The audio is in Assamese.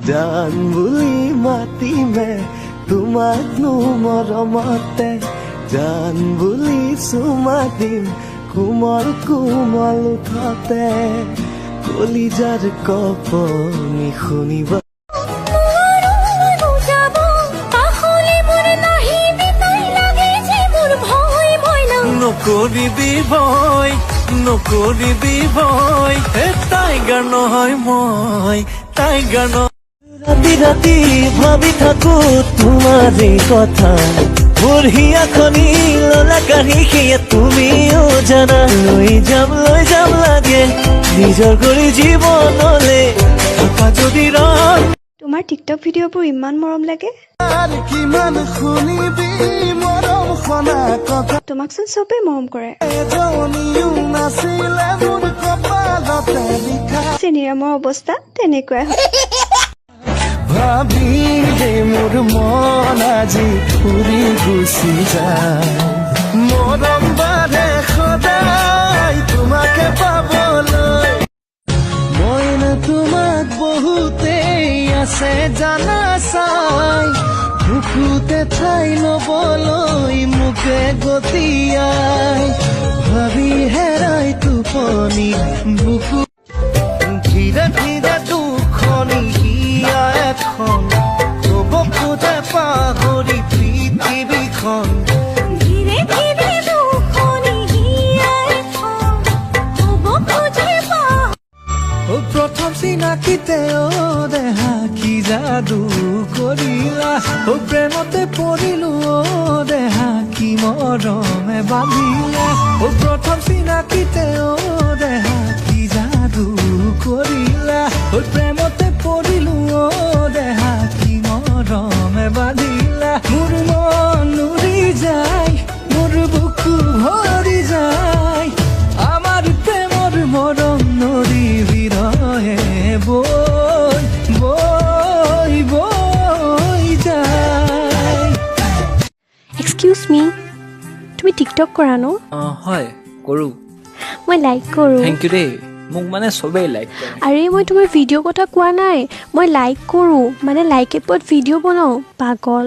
জান বুলি মাতিমে তোমাকনো মৰমতে জান বুলি চুমা দিম কোমল কোমল উঠতে কলিজাৰ কপনি শুনিবা নকৰিবি ভয় টাইগাৰ নহয় মই টাইগাৰ ৰাতি ৰাতি ভাবি থাকো তোমাৰে কথা মোৰ হিয়াখনি ললা কাঢ়ি সেয়া তুমিও জানা লৈ যাম লাগে নিজৰ কৰি জীৱনলে থাকা যদি ৰয় তোমাৰ টিকটক ভিডিঅ'বোৰ ইমান মৰম লাগে কিমান শুনিবি মৰম খনা কথা তোমাকচোন চবেই মৰম কৰে এজনীও নাছিলে মোৰ কপালতে লিখা চেনিৰামৰ অৱস্থা তেনেকুৱাই হয় ভাবিলে মোৰ মন আজি ফুৰি গুচি যায় মৰম বাঢ়ে সদায় তোমাকে পাবলৈ মই না তোমাক বহুতেই আছে জানা চাই বুকুতে ঠাই ল'বলৈ মোকে গতিয়াই ভাবি হেৰাই টোপনি বুকু ধীৰে ধীৰে দুখনি হিয়া এখন ক'ব খোজে পাহৰি পৃথিৱীখন ধীৰে ধীৰে দুখনি হিয়া এখন ক'ব খোজে প্ৰথম চিনাকিতে দেহা কি যাদু কৰিলা প্ৰেমতে পৰিলো দেহা কি মৰমে বান্ধিলা প্ৰথম চিনাকিতে দেহা কি যাদু কৰিলা প্ৰেমতে পৰিলো দেহা কি মৰমে বান্ধিলা মোৰ মন উৰি যায় মোৰ বুকু ভৰি যায় আমাৰ প্ৰেমৰ মৰম নদী বিৰহে বৈ বৈ বৈ যায় এক্সকিউজ মি তুমি টিকটক কৰা ন হয় কৰোঁ মই লাইক কৰোঁ থেংক ইউ দেই মোক মানে চবেই লাইক কৰে আৰে মই তোমাৰ ভিডিঅ' কথা কোৱা নাই মই লাইক কৰোঁ মানে লাইক এপত ভিডিঅ' বনাওঁ পাগল